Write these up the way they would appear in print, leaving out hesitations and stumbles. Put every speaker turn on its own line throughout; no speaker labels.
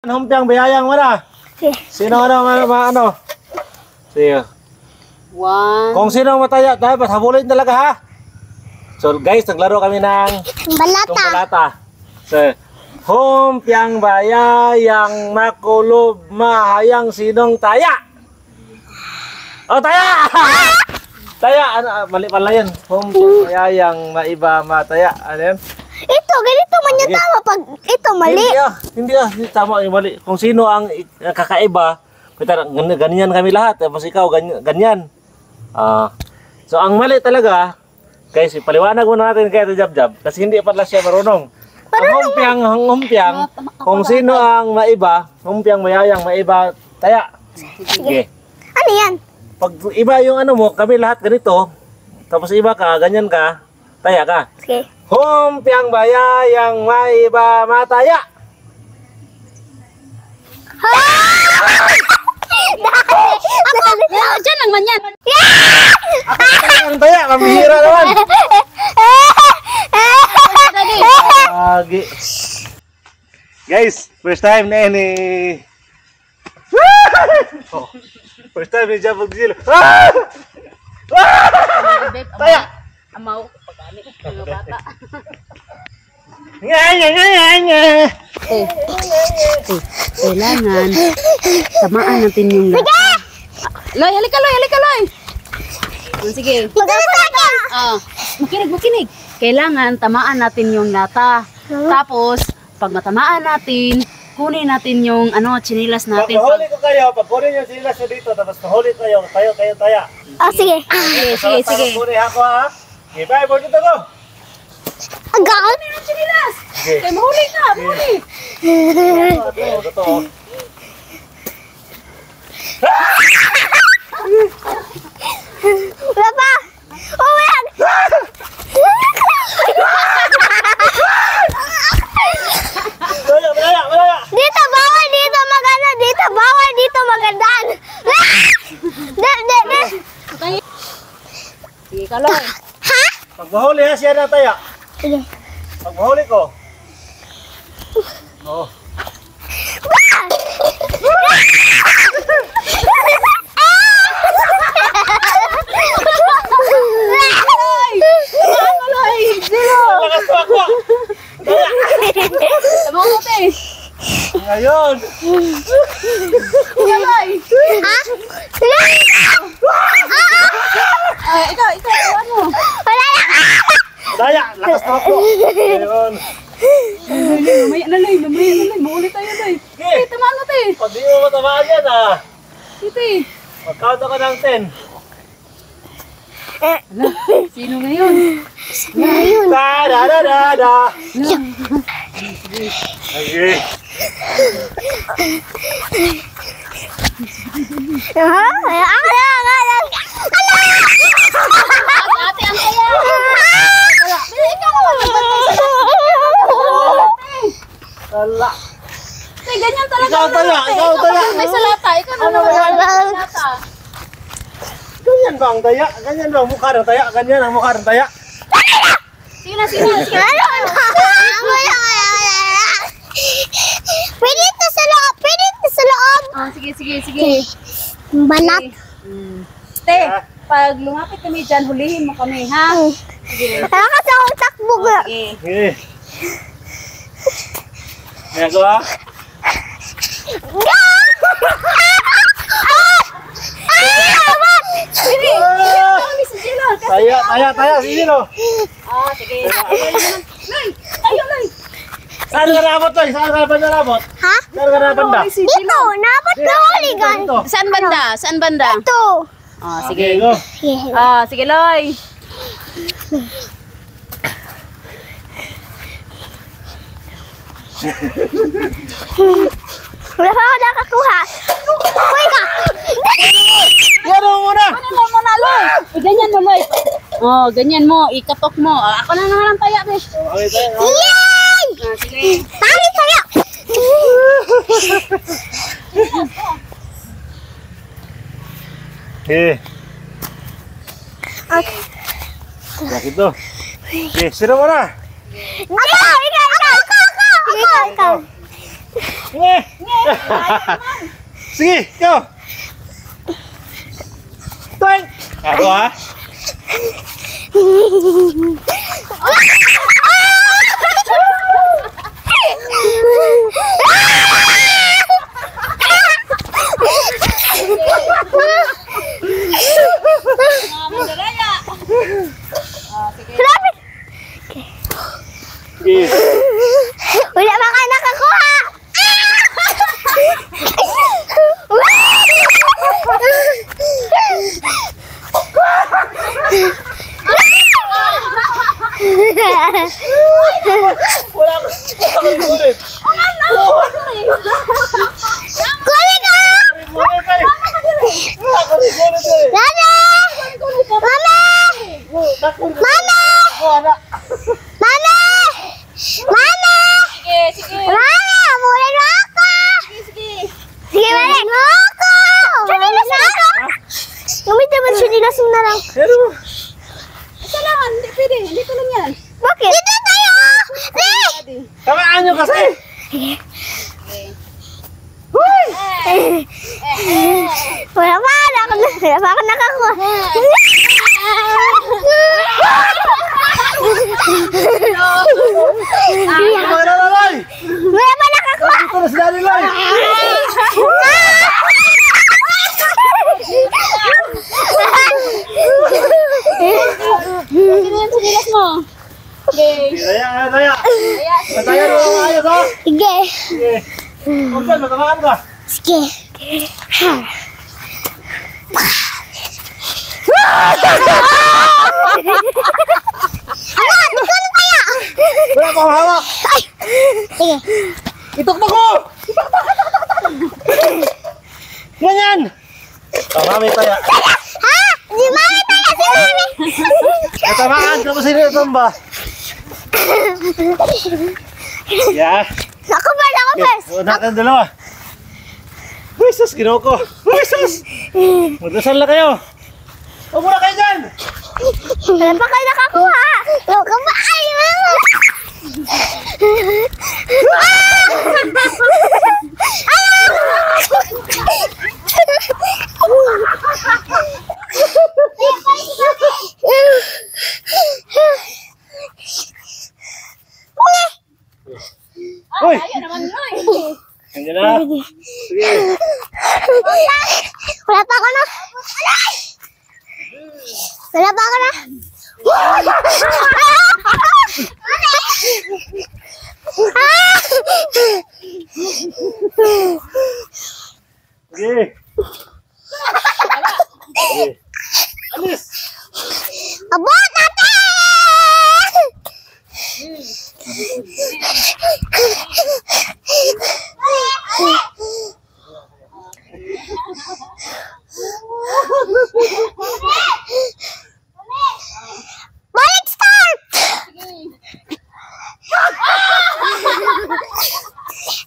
Humpiang bayayang mana? Sino ano? Sige.
One.
Kung sino mataya, dapat habulin talaga ha. So guys, naglaro kami ng balata. So, humpiang bayayang makulob mahayang sinong taya? Oh, taya! Taya, ano, mali pala yan. Humpiang bayayang maiba mataya. Ano yan?
Ito, ganito man yung tama pag ito mali.
Hindi tama yung mali. Kung sino ang kakaiba, ganyan kami lahat. Tapos ikaw, ganyan. So ang mali talaga, guys, paliwanag muna natin kay Jab-Jab kasi hindi pala siya marunong. Ang humpiang, kung sino ang maiba, humpiang mayayang maiba, taya. Sige.
Ano yan?
Pag iba yung ano mo, kami lahat ganito, tapos iba ka, ganyan ka, taya ka.
Sige.
Humpiang bayayang maiba mataya.
Diyan lang man yan.
Ang taya, kamihira naman. Guys, first time na yan eh. First time ni Jabog Zilo. Taya!
Amaw ko pagani ng bata. Kailangan tamaan natin yung lata. Loy, halika Loy. Sige. Makinig. Kailangan tamaan natin yung lata. Tapos, pag matamaan natin, kunin natin yung chinilas natin.
Pag mahuli ko kayo, pag kunin yung sinilas nyo dito, tapos mahuli kayo, taya.
Sige.
Sige.
Kunin ako ha. Okay, bye, board dito ko.
Agad.
Kunin yung chinilas. Okay, mahuli ka.
Totoo.
Wala pa. Oh, wala.
Malaya.
Dito bawal, dito maganda, dito bawal, dito magandaan.
Sige ka, Loy.
Ha?
Pag mahuli ha, siya na taya.
Sige.
Pag mahuli ko. Oh. Lakas to ako. Taya. Ngayon.
Loy.
Ha?
Ikaw, ano?
Wala na.
Taya, lakas to ako. Ngayon.
Mamaya na, Loy. Mahuli tayo, Loy.
Okay.
Tamaan mo, te.
Pag di mo matamaan yan ah.
Sige.
Mag-count ako ng 10.
Sino ngayon?
Da. Okay.
Ate, ang kaya. Ikaw mo magbantay sa
Ala.
ganyan talaga.
Ikaw taya.
May salata. Ikaw na naman salata.
Ganyan ba ang taya? Ganyan ba ang mukha ng taya? Ganyan ang mukha ng taya?
Sige na.
Pwede ito sa loob.
Sige.
Balat.
Te, pag lumapit kami dyan, hulihin mo kami, ha? Sige.
Kasi ako takbo ka.
Sige.
Okay. Kaya ko ha? Taya. Sige no.
Sige. Tayo, Loy.
Saan ka nabot to? Saan ka nabot?
Ha?
Saan ka nabanda?
Dito, nabat na huligan.
Saan banda?
Ito.
Okay,
Sige.
go.
Sige, Loy.
Wala pa ako nakakuha. Uy ka.
Yan mo muna.
Ganyan mo na, Loy. Ganyan mo, Loy. Ganyan mo. Ikatok mo. Ako na naman ang taya, besh.
Okay, tayo.
Yay!
Sige.
Tayo tayo.
Okay. Laki to. Okay, sino mo na?
Ikaw.
Nge! Sige, ikaw. Toing! Ako ha? Sige.
Wala pa ka nakakuha.
Wala ko. Ulit.
Kunin ka! Lala! Mama! Mama! Mama! Mama! Mama! Muli na ako! Sige, mali! Ako! Sinilas na ako! Gamitin mo sinilas mo na lang.
Pero,
Kailangan, hindi pwede. Dito lang yan.
Bakit? Dito tayo!
tamaan nyo kasi.
Wala pa ako nakakuha.
Mga nalalay.
Wala pa nakakuha.
Ito na si Daddy Loy.
Sino yung sinilas mo? Okay.
Daya. Daya mo ang ayos ha.
Sige.
Sige. Okay, matamaan ka.
Sige. Ano? Ikaw na kaya?
Wala pa hawak.
Sige.
Ituktok ko. Ganyan. Mami tayo.
Ha? Si Mami tayo! Si Mami!
Matamaan ka pa sila tumba. Yeah.
Ako first!
Una ka dalawa. Wisas, ginawa ko. Wisas. Magdasal na kayo. Huwag muna kayo dyan.
Wala pa kayo nakakuha! Huwag ka pa kayo!
Uy! Nandiyan na. Sige.
Wala pa ako na! Wala pa ako na!
Sige. Sige. Alis.
Abot natin! Balik start!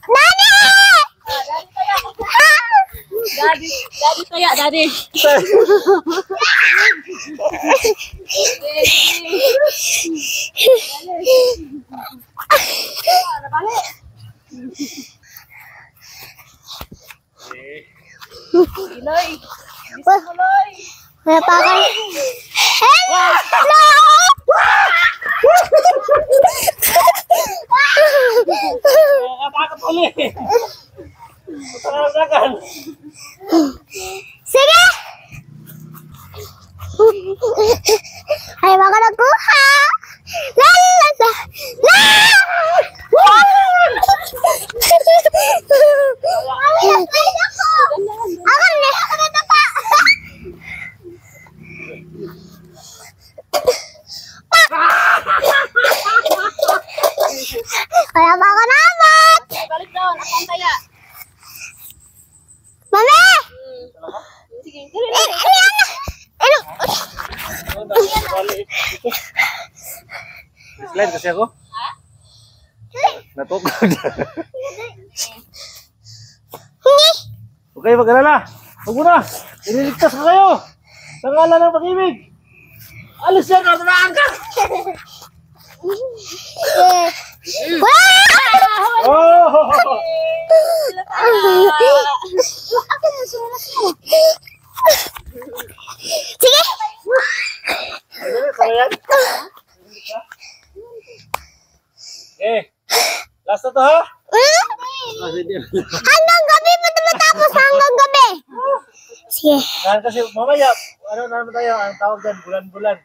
Nani!
Daddy kaya, daddy.
Wala pa ako. Hello!
Nakatakot ulit. Matakasakan.
Sige! Ay, baka nakuha! La la la la! La! Ako na! Ako na tapa! Wala pa ako naman!
Balik doon, akong kaya.
Mami!
Sige, dali
Ano?
Slide kasi ako. Natukod.
Hindi!
Okay, mag-alala. Huwag mo na. Ililigtas ko kayo. Sa ngalan ng pag-ibig. Alis yan, ordanaan ka. Oh!
Sige.
Kaya yan? Eh, last na to ha?
Hanggang gabi pa ito matapos, hanggang gabi. Sige.
Saan kasi mamaya, ano naman tayo, ang tawag dyan, bulan-bulan.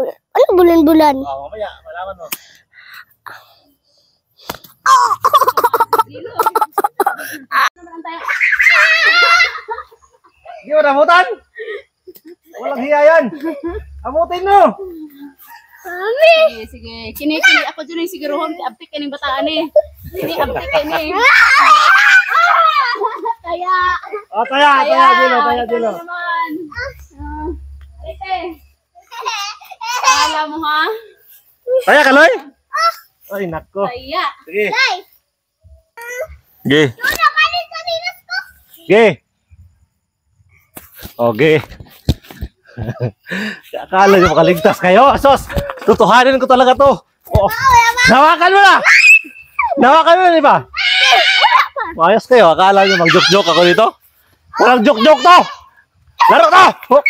Ano bulan-bulan?
Mamaya, malaman mo. Hindi mo namutan? Walang hiya yan. Amutin mo.
Sige, sige. Kini ako dyan yung sigurohon. Abtik ka ng bataan eh. Kini abtik ka ni. Kaya.
Oh, taya, dilo.
Naman. Ate. Alam mo ha?
Taya, Kaloy? Ay, nako.
Kaya.
Sige. Sige. Sige. Okay. Akala nyo makaligtas kayo. Sos, tutuhanin ko talaga to. Oh. Nawakan mo na! Nawakan mo na, di ba? Mayos kayo. Akala nyo mag-joke-joke ako dito? Walang joke-joke to! Laro to! Oh.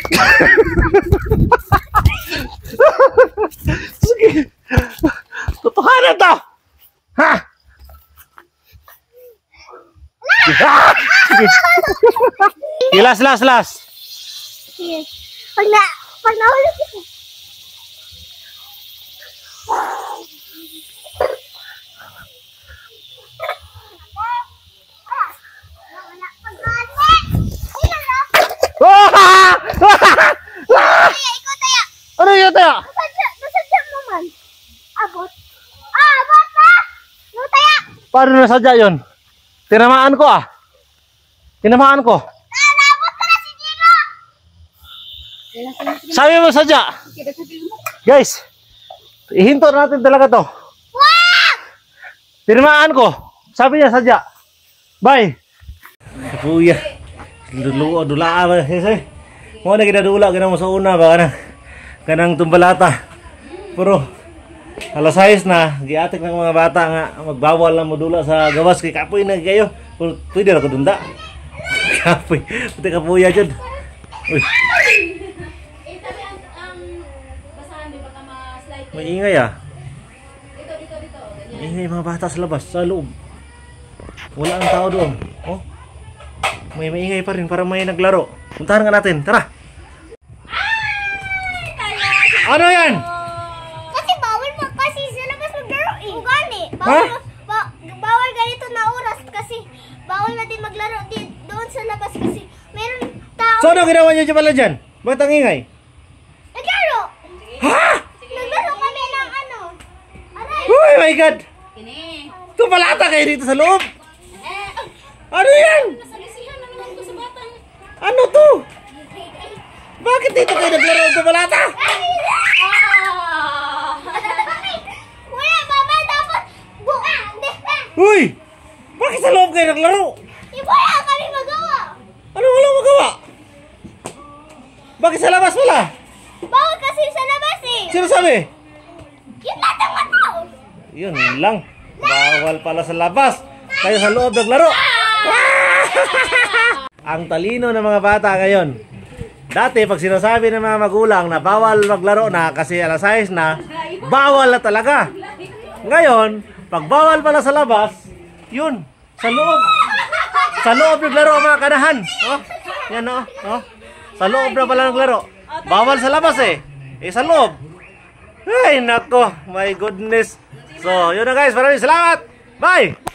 Sige. Tutuhanin to! Ha? Sige. Last.
Sige. Pag nahulog ko.
Ano yun tayo?
Nasadya mo man. Abot. Abot na! No, taya!
Paano nasadya yun? Tinamaan ko ah. Tinamaan ko.
Abot ka na si Gino!
Sabi mo sadya. Guys, ihinto natin talaga to.
Wag!
Tinamaan ko. Sabi niya sadya. Bye. Kuya. Dula ba? Mo na ginadula gina mo sa una ba kana? Kanang tumbalata. Pero alas 6 na, giatik ng mga bata nga magbawal na modula sa gawas kay kapoy na kayo. Pero pwede ra ko dunda. Kapoy. Puti kapuya jud. Uy. May ingay ah. May ingay mga bata sa labas, sa loob. Wala ang tao doon. Oh. May maingay pa rin para may naglaro. Puntahan nga natin. Tara. Ano yan?
Kasi bawal mo kasi sa labas maglaro eh. Ugani.
Ha?
Bawal ganito na oras kasi bawal natin maglaro doon sa labas kasi meron tao.
So ano ginawa niyo pala dyan? Bakit ang ingay?
Naglaro!
Ha?
Naglaro kami ng ano? Aray!
Oh my God!
Kini.
Tumalata kayo dito sa loob! Ano yan?
Nasalisihan na naman ko sa batang.
Ano to? Bakit dito kayo naglaro ng tumalata?
Wala, mama, dapat
Uy! Bakit sa loob kayo naglaro?
wala kami magawa.
Ano wala magawa? Bakit sa labas wala?
Bawal kasi sa labas eh.
Sino sabi?
Yung latang mataw.
Yun lang. Bawal pala sa labas. Kayo sa loob naglaro. Ang talino ng mga bata ngayon. Dati pag sinasabi ng mga magulang na bawal maglaro na kasi alas 6 na, bawal na talaga. Ngayon, pag bawal pala sa labas, yun, sa loob. Sa loob naglaro ang mga kanahan. Oh, yan oh. Oh. Sa loob na pala naglaro. Bawal sa labas eh. Eh sa loob. Ay nako, my goodness. So, yun na guys, maraming salamat. Bye!